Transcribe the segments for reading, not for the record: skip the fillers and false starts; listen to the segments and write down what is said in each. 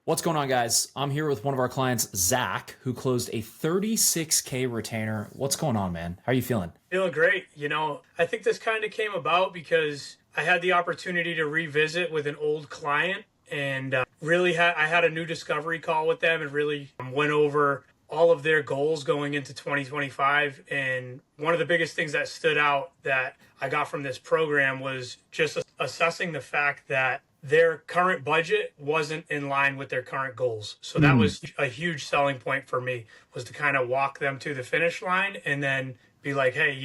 What's going on, guys? I'm here with one of our clients, Zach, who closed a 36K retainer. What's going on, man? How are you feeling? Feeling great. I think this kind of came about because I had the opportunity to revisit with an old client and I had a new discovery call with them and really went over all of their goals going into 2025. And one of the biggest things that stood out that I got from this program was just assessing the fact that their current budget wasn't in line with their current goals. So that was a huge selling point for me, was to kind of walk them to the finish line and then be like, hey,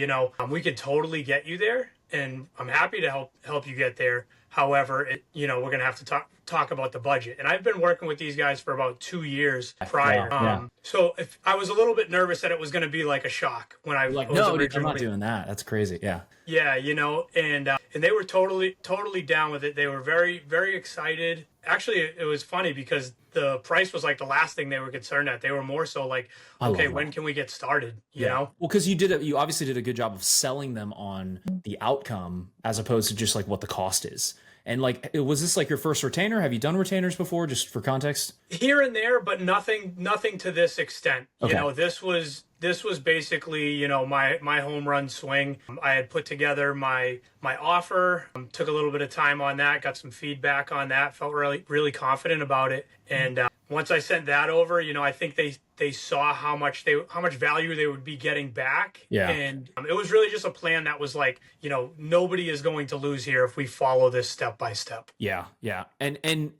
we could totally get you there and I'm happy to help you get there. However, we're going to have to talk about the budget. And I've been working with these guys for about 2 years prior. Yeah. So if I was a little bit nervous that it was going to be like a shock when I Like, was no, dude, I'm originally not doing that. That's crazy. Yeah. Yeah, and they were totally down with it. They were very, very excited. Actually, it was funny because the price was like the last thing they were concerned at. They were more so like, okay, when can we get started? You know? Well, because you obviously did a good job of selling them on the outcome as opposed to just like what the cost is. And like, was this like your first retainer? Have you done retainers before, just for context? Here and there, but nothing to this extent. Okay. This was basically, my home run swing. I had put together my offer, took a little bit of time on that, got some feedback on that, felt really, really confident about it. And once I sent that over, I think they saw how much value they would be getting back. Yeah. And it was really just a plan that was like, nobody is going to lose here if we follow this step by step. Yeah. Yeah. And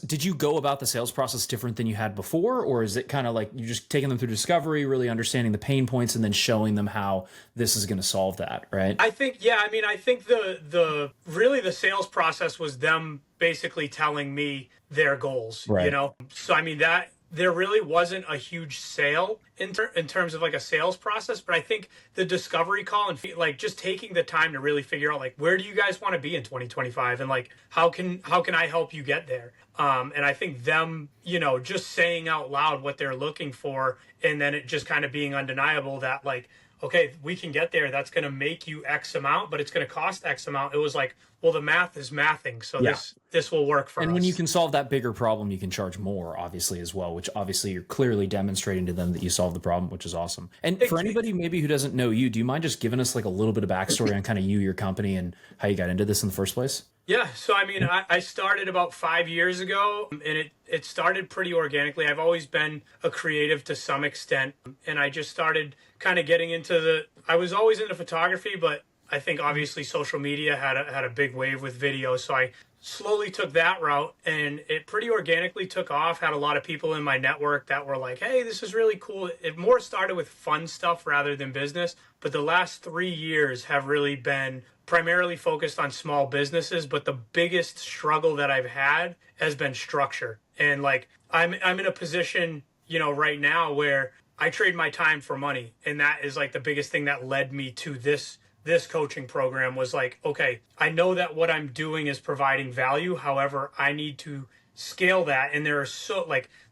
did you go about the sales process different than you had before? Or is it kind of like you're just taking them through discovery, really understanding the pain points and then showing them how this is going to solve that, right? I think the sales process was them basically telling me their goals, Right. So that there really wasn't a huge sale in terms of like a sales process, but I think the discovery call and like just taking the time to really figure out like, where do you guys want to be in 2025 and like how can I help you get there? And I think them, just saying out loud what they're looking for, and then it just kind of being undeniable that like, okay, we can get there. That's going to make you X amount, but it's going to cost X amount. It was like, well, the math is mathing. So Yeah. this will work for us. And when you can solve that bigger problem, you can charge more, obviously, as well, which obviously you're clearly demonstrating to them that you solved the problem, which is awesome. And for anybody maybe who doesn't know you, do you mind just giving us like a little bit of backstory on kind of you, your company, and how you got into this in the first place? Yeah. So, I started about 5 years ago and it started pretty organically. I've always been a creative to some extent. And I just started kind of getting into I was always into photography, but I think obviously social media had a big wave with video. So I slowly took that route and it pretty organically took off. Had a lot of people in my network that were like, hey, this is really cool. It more started with fun stuff rather than business. But the last 3 years have really been primarily focused on small businesses. But the biggest struggle that I've had has been structure. And like, I'm in a position, right now where I trade my time for money. And that is like the biggest thing that led me to this coaching program was like, okay, I know that what I'm doing is providing value. However, I need to scale that. And there are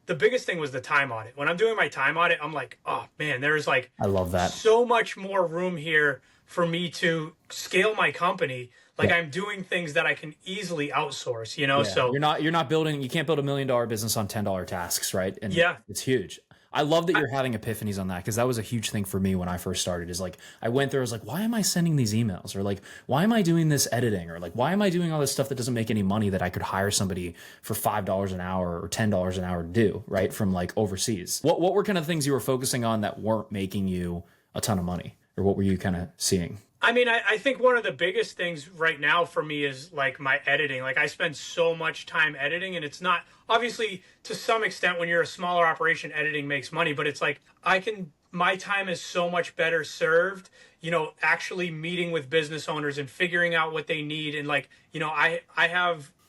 the biggest thing was the time audit. When I'm doing my time audit, I'm like, oh man, there's like, I love that. So much more room here for me to scale my company. Like I'm doing things that I can easily outsource, so you're not building, you can't build $1 million business on $10 tasks, right? And yeah, it's huge. I love that you're having epiphanies on that, because that was a huge thing for me when I first started. Is like I went there, I was like, why am I sending these emails? Or like, why am I doing this editing? Or like, why am I doing all this stuff that doesn't make any money that I could hire somebody for $5 an hour or $10 an hour to do, right? From like overseas. What were kind of things you were focusing on that weren't making you a ton of money? Or what were you kind of seeing? I think one of the biggest things right now for me is like my editing. Like I spend so much time editing, and it's not obviously to some extent when you're a smaller operation, editing makes money, but it's like my time is so much better served, actually meeting with business owners and figuring out what they need. And like,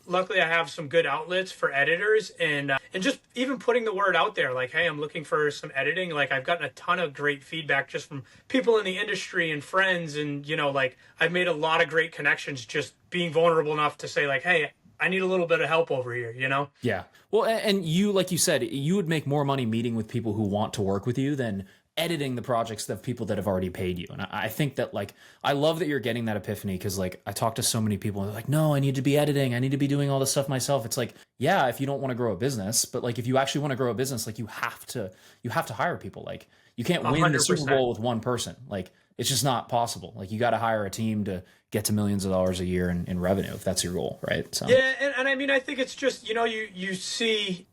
luckily I have some good outlets for editors and just even putting the word out there like, hey, I'm looking for some editing. Like I've gotten a ton of great feedback just from people in the industry and friends. And, like I've made a lot of great connections just being vulnerable enough to say like, hey, I need a little bit of help over here, Yeah. Well, and you, like you said, you would make more money meeting with people who want to work with you than editing the projects of people that have already paid you. And I think that like, I love that you're getting that epiphany, because like I talk to so many people and they're like, no, I need to be editing. I need to be doing all this stuff myself. It's like, yeah, if you don't want to grow a business, but like if you actually want to grow a business, like you have to hire people. Like you can't win the Super 100%. Bowl with one person. Like it's just not possible. Like you got to hire a team to get to millions of dollars a year in revenue if that's your goal, right? So Yeah, and I mean, I think it's just, you see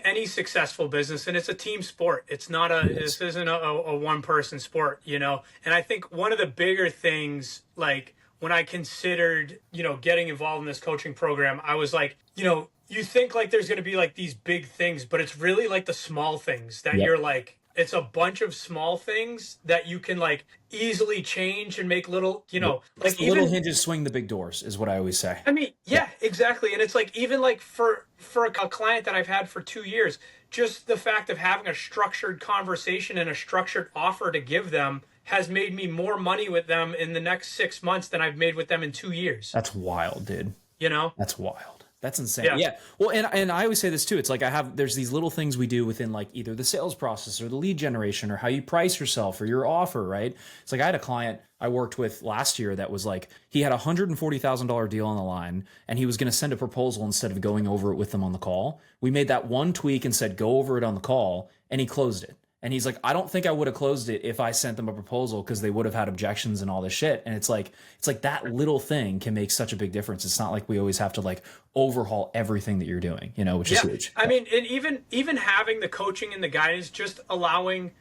any successful business, and it's a team sport. It's not this isn't a one person sport, And I think one of the bigger things, like when I considered, getting involved in this coaching program, I was like, you think like there's going to be like these big things, but it's really like the small things that you're like, it's a bunch of small things that you can like easily change and make little, like the little hinges swing the big doors is what I always say. I mean, yeah, exactly. And it's like, even like for a client that I've had for 2 years, just the fact of having a structured conversation and a structured offer to give them has made me more money with them in the next 6 months than I've made with them in 2 years. That's wild, dude. That's wild. That's insane. Yeah. Well, and I always say this too. It's like there's these little things we do within like either the sales process or the lead generation or how you price yourself or your offer, right? It's like I had a client I worked with last year that was like, he had a $140,000 deal on the line and he was going to send a proposal instead of going over it with them on the call. We made that one tweak and said, go over it on the call, and he closed it. And he's like, I don't think I would have closed it if I sent them a proposal, because they would have had objections and all this shit. And it's like that little thing can make such a big difference. It's not like we always have to like overhaul everything that you're doing, which is huge. I mean, and even having the coaching and the guidance, just allowing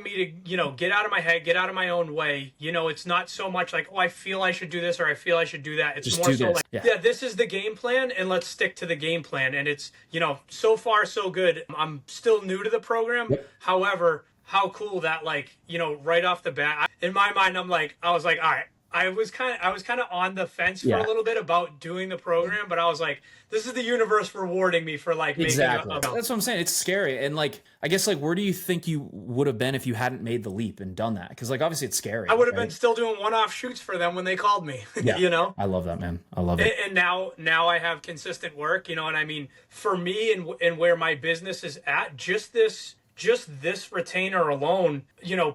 me to, get out of my head, get out of my own way. It's not so much like, oh, I feel I should do this or I feel I should do that. It's just more so like, this is the game plan and let's stick to the game plan. And it's, so far so good. I'm still new to the program. Yep. However, how cool that like, right off the bat, in my mind, I was like, all right. I was kind of on the fence for a little bit about doing the program, but I was like, this is the universe rewarding me for like making That's what I'm saying. It's scary. And like, I guess like, where do you think you would have been if you hadn't made the leap and done that? Because like, obviously it's scary. I would have been still doing one-off shoots for them when they called me, I love that, man. I love it. And now I have consistent work, and I mean, for me and where my business is at, just this retainer alone,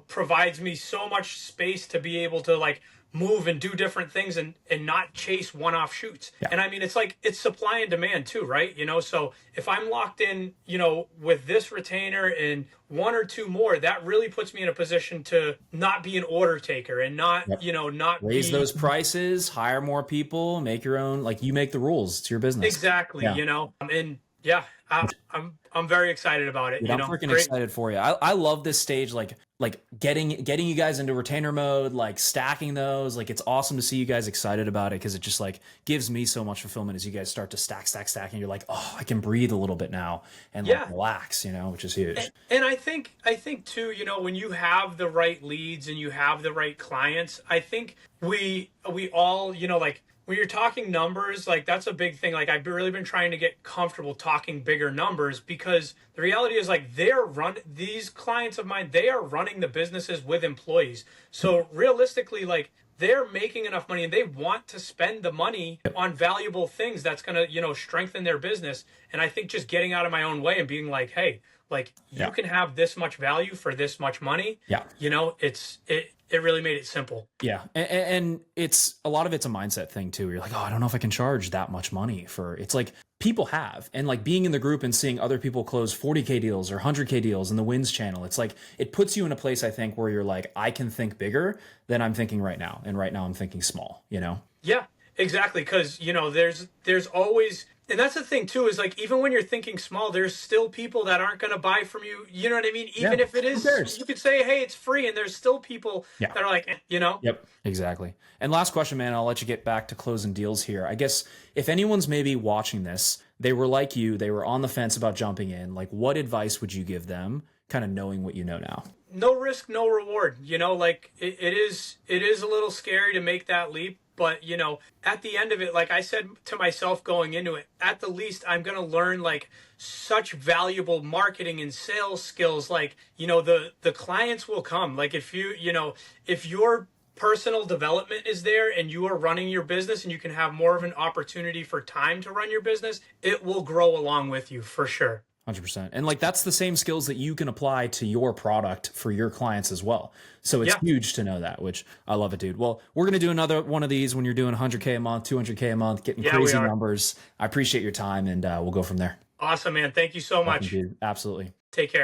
provides me so much space to be able to like move and do different things and not chase one-off shoots. Yeah. And I mean, it's like, it's supply and demand too, right? So if I'm locked in, with this retainer and one or two more, that really puts me in a position to not be an order taker and not, not raise those prices, hire more people, make your own, like you make the rules. It's your business. Exactly. And I'm very excited about it. Dude, I'm freaking excited for you. I love this stage, like getting you guys into retainer mode, like stacking those. Like it's awesome to see you guys excited about it, because it just like gives me so much fulfillment as you guys start to stack, and you're like, oh, I can breathe a little bit now and like relax, which is huge. And I think too, when you have the right leads and you have the right clients, I think we all, like, when you're talking numbers, like that's a big thing. Like I've really been trying to get comfortable talking bigger numbers, because the reality is like these clients of mine, they are running the businesses with employees. So realistically, like they're making enough money and they want to spend the money on valuable things that's going to, strengthen their business. And I think just getting out of my own way and being like, hey, like you can have this much value for this much money. Yeah. It really made it simple. Yeah. And it's a lot of it's a mindset thing too. You're like, oh, I don't know if I can charge that much money for, it's like people have, and like being in the group and seeing other people close 40K deals or 100K deals in the wins channel. It's like, it puts you in a place, I think, where you're like, I can think bigger than I'm thinking right now. And right now I'm thinking small, Yeah, exactly. Cause there's always, and that's the thing too, is like, even when you're thinking small, there's still people that aren't going to buy from you. You know what I mean? Even if it is, you could say, hey, it's free. And there's still people that are like, Yep, exactly. And last question, man, I'll let you get back to closing deals here. I guess if anyone's maybe watching this, they were like you, they were on the fence about jumping in. Like, what advice would you give them, kind of knowing what you know now? No risk, no reward. Like it is a little scary to make that leap. But, at the end of it, like I said to myself going into it, at the least, I'm going to learn like such valuable marketing and sales skills. Like, the clients will come. Like if if your personal development is there and you are running your business and you can have more of an opportunity for time to run your business, it will grow along with you for sure. 100%. And like that's the same skills that you can apply to your product for your clients as well. So it's Yeah. huge to know that, which I love it, dude. Well, we're going to do another one of these when you're doing 100K a month, 200K a month, getting Yeah, we crazy are. numbers. I appreciate your time, and we'll go from there. Awesome, man. Thank you so Welcome, much. dude. Absolutely. Take care.